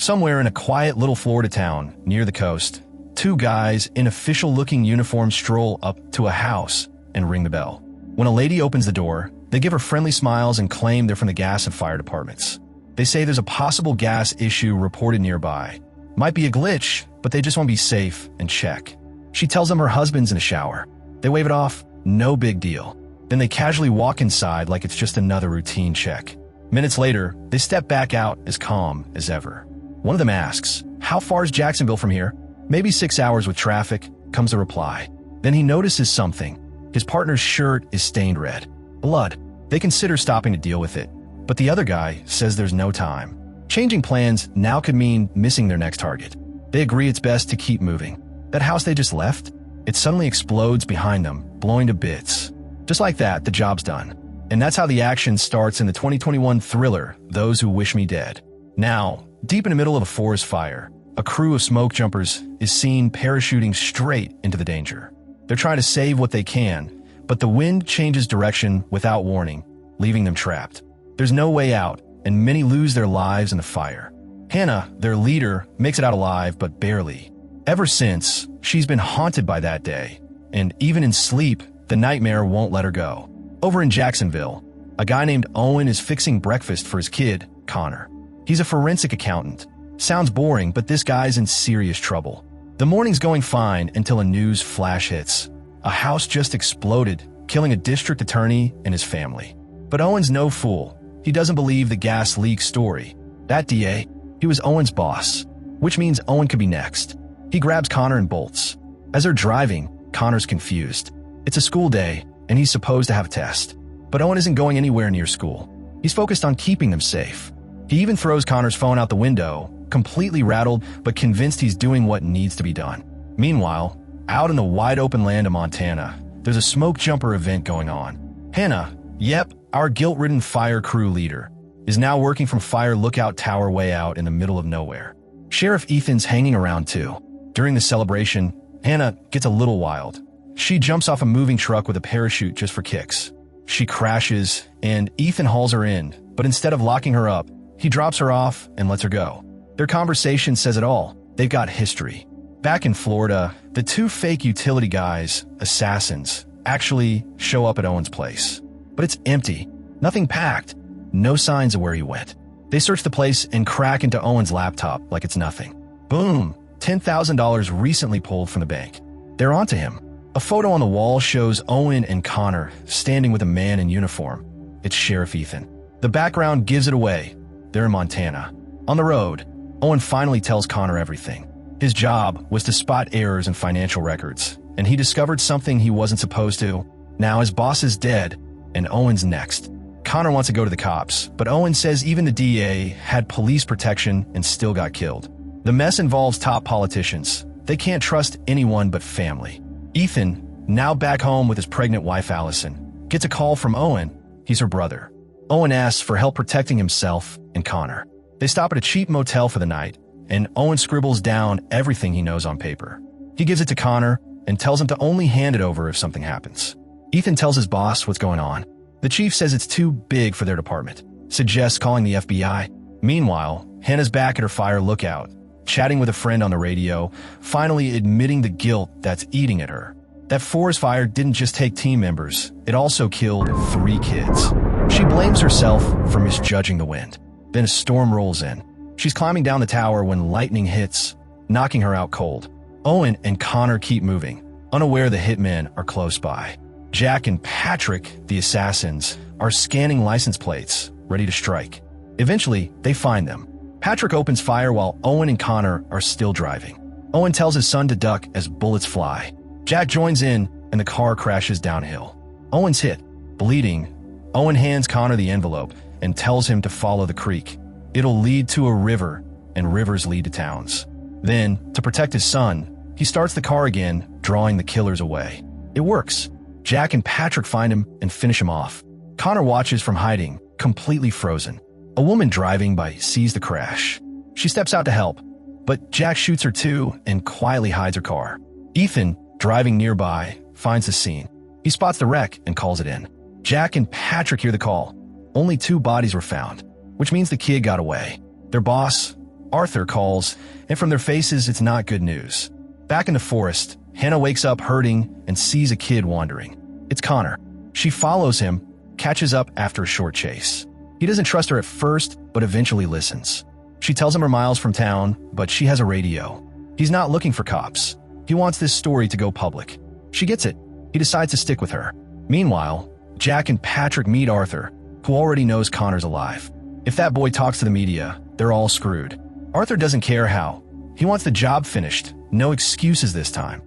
Somewhere in a quiet little Florida town near the coast, two guys in official-looking uniforms stroll up to a house and ring the bell. When a lady opens the door, they give her friendly smiles and claim they're from the gas and fire departments. They say there's a possible gas issue reported nearby. Might be a glitch, but they just want to be safe and check. She tells them her husband's in the shower. They wave it off, no big deal. Then they casually walk inside like it's just another routine check. Minutes later, they step back out as calm as ever. One of them asks, "How far is Jacksonville from here?" "Maybe 6 hours with traffic," comes the reply. Then he notices something. His partner's shirt is stained red. Blood. They consider stopping to deal with it, but the other guy says there's no time. Changing plans now could mean missing their next target. They agree it's best to keep moving. That house they just left? It suddenly explodes behind them, blowing to bits. Just like that, the job's done. And that's how the action starts in the 2021 thriller, Those Who Wish Me Dead. Now, deep in the middle of a forest fire, a crew of smoke jumpers is seen parachuting straight into the danger. They're trying to save what they can, but the wind changes direction without warning, leaving them trapped. There's no way out, and many lose their lives in the fire. Hannah, their leader, makes it out alive, but barely. Ever since, she's been haunted by that day, and even in sleep, the nightmare won't let her go. Over in Jacksonville, a guy named Owen is fixing breakfast for his kid, Connor. He's a forensic accountant. Sounds boring, but this guy's in serious trouble. The morning's going fine until a news flash hits. A house just exploded, killing a district attorney and his family. But Owen's no fool. He doesn't believe the gas leak story. That DA, he was Owen's boss, which means Owen could be next. He grabs Connor and bolts. As they're driving, Connor's confused. It's a school day, and he's supposed to have a test. But Owen isn't going anywhere near school. He's focused on keeping them safe. He even throws Connor's phone out the window, completely rattled but convinced he's doing what needs to be done. Meanwhile, out in the wide-open land of Montana, there's a smoke jumper event going on. Hannah, yep, our guilt-ridden fire crew leader, is now working from Fire Lookout Tower way out in the middle of nowhere. Sheriff Ethan's hanging around too. During the celebration, Hannah gets a little wild. She jumps off a moving truck with a parachute just for kicks. She crashes, and Ethan hauls her in, but instead of locking her up, he drops her off and lets her go. Their conversation says it all. They've got history. Back in Florida, the two fake utility guys, assassins, actually show up at Owen's place. But it's empty. Nothing packed. No signs of where he went. They search the place and crack into Owen's laptop like it's nothing. Boom! $10,000 recently pulled from the bank. They're onto him. A photo on the wall shows Owen and Connor standing with a man in uniform. It's Sheriff Ethan. The background gives it away. They're in Montana. On the road, Owen finally tells Connor everything. His job was to spot errors in financial records, and he discovered something he wasn't supposed to. Now his boss is dead, and Owen's next. Connor wants to go to the cops, but Owen says even the DA had police protection and still got killed. The mess involves top politicians. They can't trust anyone but family. Ethan, now back home with his pregnant wife Allison, gets a call from Owen. He's her brother. Owen asks for help protecting himself and Connor. They stop at a cheap motel for the night, and Owen scribbles down everything he knows on paper. He gives it to Connor and tells him to only hand it over if something happens. Ethan tells his boss what's going on. The chief says it's too big for their department, suggests calling the FBI. Meanwhile, Hannah's back at her fire lookout, chatting with a friend on the radio, finally admitting the guilt that's eating at her. That forest fire didn't just take team members, it also killed 3 kids. She blames herself for misjudging the wind. Then a storm rolls in. She's climbing down the tower when lightning hits, knocking her out cold. Owen and Connor keep moving, unaware the hitmen are close by. Jack and Patrick, the assassins, are scanning license plates, ready to strike. Eventually, they find them. Patrick opens fire while Owen and Connor are still driving. Owen tells his son to duck as bullets fly. Jack joins in, and the car crashes downhill. Owen's hit. Bleeding, Owen hands Connor the envelope and tells him to follow the creek. It'll lead to a river, and rivers lead to towns. Then, to protect his son, he starts the car again, drawing the killers away. It works. Jack and Patrick find him and finish him off. Connor watches from hiding, completely frozen. A woman driving by sees the crash. She steps out to help, but Jack shoots her too and quietly hides her car. Ethan, driving nearby, finds the scene. He spots the wreck and calls it in. Jack and Patrick hear the call. Only 2 bodies were found, which means the kid got away. Their boss, Arthur calls, and from their faces, it's not good news. Back in the forest, Hannah wakes up hurting and sees a kid wandering. It's Connor. She follows him, catches up after a short chase. He doesn't trust her at first, but eventually listens. She tells him her miles from town, but she has a radio. He's not looking for cops. He wants this story to go public. She gets it. He decides to stick with her. Meanwhile, Jack and Patrick meet Arthur, who already knows Connor's alive. If that boy talks to the media, they're all screwed. Arthur doesn't care how. He wants the job finished. No excuses this time.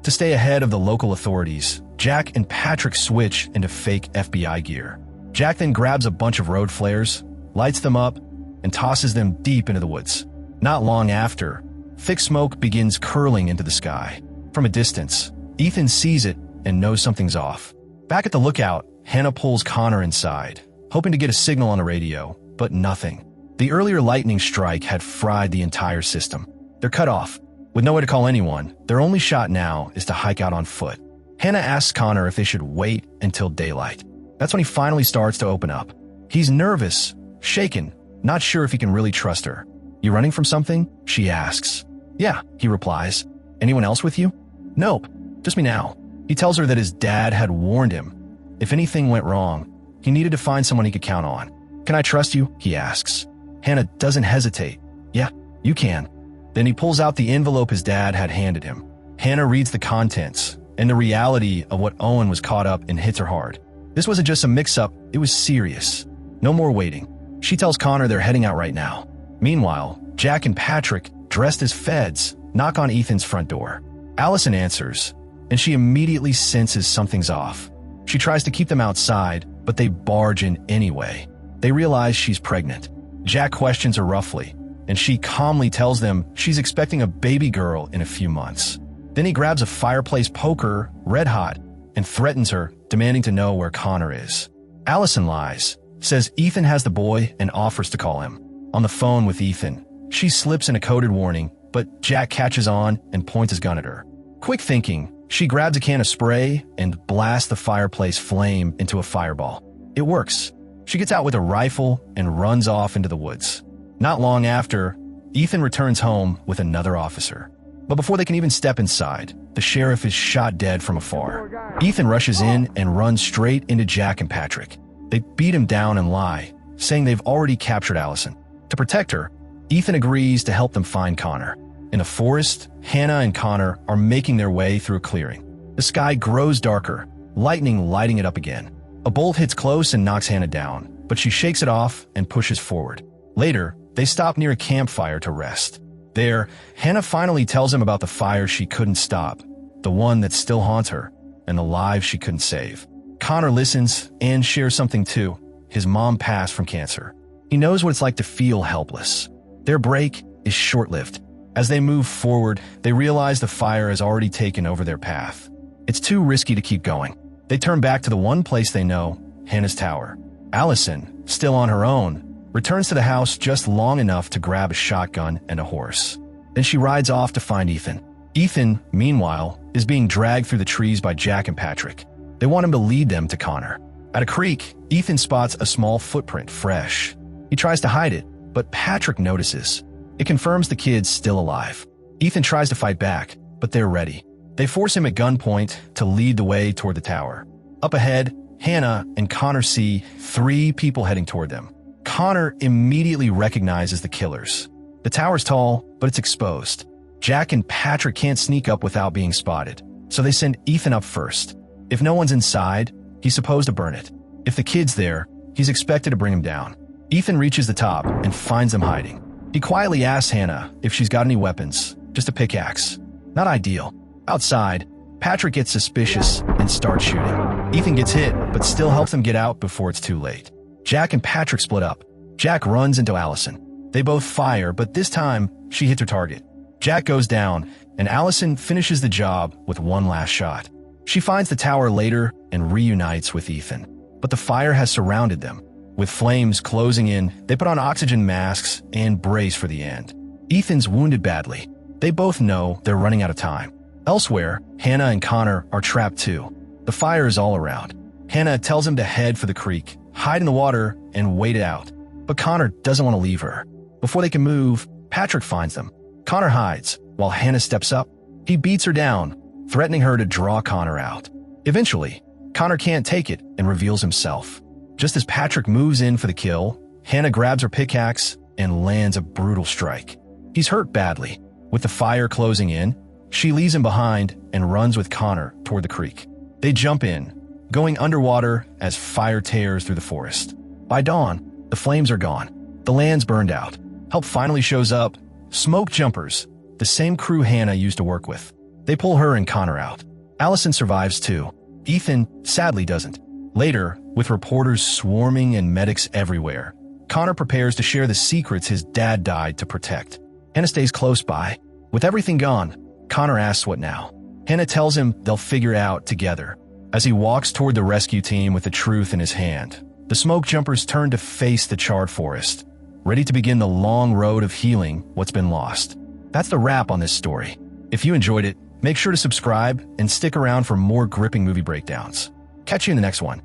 To stay ahead of the local authorities, Jack and Patrick switch into fake FBI gear. Jack then grabs a bunch of road flares, lights them up, and tosses them deep into the woods. Not long after, thick smoke begins curling into the sky. From a distance, Ethan sees it and knows something's off. Back at the lookout, Hannah pulls Connor inside, hoping to get a signal on the radio, but nothing. The earlier lightning strike had fried the entire system. They're cut off. With no way to call anyone, their only shot now is to hike out on foot. Hannah asks Connor if they should wait until daylight. That's when he finally starts to open up. He's nervous, shaken, not sure if he can really trust her. "You running from something?" she asks. "Yeah," he replies. "Anyone else with you?" "Nope, just me now." He tells her that his dad had warned him. If anything went wrong, he needed to find someone he could count on. "Can I trust you?" he asks. Hannah doesn't hesitate. "Yeah, you can." Then he pulls out the envelope his dad had handed him. Hannah reads the contents, and the reality of what Owen was caught up in hits her hard. This wasn't just a mix-up, it was serious. No more waiting. She tells Connor they're heading out right now. Meanwhile, Jack and Patrick, dressed as feds, knock on Ethan's front door. Allison answers, and she immediately senses something's off. She tries to keep them outside, but they barge in anyway. They realize she's pregnant. Jack questions her roughly, and she calmly tells them she's expecting a baby girl in a few months. Then he grabs a fireplace poker, red hot, and threatens her, demanding to know where Connor is. Allison lies, says Ethan has the boy, and offers to call him. On the phone with Ethan, she slips in a coded warning, but Jack catches on and points his gun at her. Quick thinking, she grabs a can of spray and blasts the fireplace flame into a fireball. It works. She gets out with a rifle and runs off into the woods. Not long after, Ethan returns home with another officer. But before they can even step inside, the sheriff is shot dead from afar. Ethan rushes in and runs straight into Jack and Patrick. They beat him down and lie, saying they've already captured Allison. To protect her, Ethan agrees to help them find Connor. In the forest, Hannah and Connor are making their way through a clearing. The sky grows darker, lightning lighting it up again. A bolt hits close and knocks Hannah down, but she shakes it off and pushes forward. Later, they stop near a campfire to rest. There, Hannah finally tells him about the fire she couldn't stop, the one that still haunts her, and the lives she couldn't save. Connor listens and shares something too. His mom passed from cancer. He knows what it's like to feel helpless. Their break is short-lived. As they move forward, they realize the fire has already taken over their path. It's too risky to keep going. They turn back to the one place they know, Hannah's tower. Allison, still on her own, returns to the house just long enough to grab a shotgun and a horse. Then she rides off to find Ethan. Ethan, meanwhile, is being dragged through the trees by Jack and Patrick. They want him to lead them to Connor. At a creek, Ethan spots a small footprint, fresh. He tries to hide it, but Patrick notices. It confirms the kid's still alive. Ethan tries to fight back, but they're ready. They force him at gunpoint to lead the way toward the tower. Up ahead, Hannah and Connor see 3 people heading toward them. Connor immediately recognizes the killers. The tower's tall, but it's exposed. Jack and Patrick can't sneak up without being spotted, so they send Ethan up first. If no one's inside, he's supposed to burn it. If the kid's there, he's expected to bring him down. Ethan reaches the top and finds them hiding. He quietly asks Hannah if she's got any weapons, just a pickaxe. Not ideal. Outside, Patrick gets suspicious and starts shooting. Ethan gets hit, but still helps them get out before it's too late. Jack and Patrick split up. Jack runs into Allison. They both fire, but this time, she hits her target. Jack goes down, and Allison finishes the job with one last shot. She finds the tower later and reunites with Ethan. But the fire has surrounded them. With flames closing in, they put on oxygen masks and brace for the end. Ethan's wounded badly. They both know they're running out of time. Elsewhere, Hannah and Connor are trapped too. The fire is all around. Hannah tells him to head for the creek, hide in the water, and wait it out. But Connor doesn't want to leave her. Before they can move, Patrick finds them. Connor hides, while Hannah steps up. He beats her down, threatening her to draw Connor out. Eventually, Connor can't take it and reveals himself. Just as Patrick moves in for the kill, Hannah grabs her pickaxe and lands a brutal strike. He's hurt badly. With the fire closing in, she leaves him behind and runs with Connor toward the creek. They jump in, going underwater as fire tears through the forest. By dawn, the flames are gone. The land's burned out. Help finally shows up. Smoke jumpers, the same crew Hannah used to work with. They pull her and Connor out. Allison survives too. Ethan sadly doesn't. Later, with reporters swarming and medics everywhere, Connor prepares to share the secrets his dad died to protect. Hannah stays close by. With everything gone, Connor asks what now. Hannah tells him they'll figure it out together. As he walks toward the rescue team with the truth in his hand, the smoke jumpers turn to face the charred forest, ready to begin the long road of healing what's been lost. That's the wrap on this story. If you enjoyed it, make sure to subscribe and stick around for more gripping movie breakdowns. Catch you in the next one.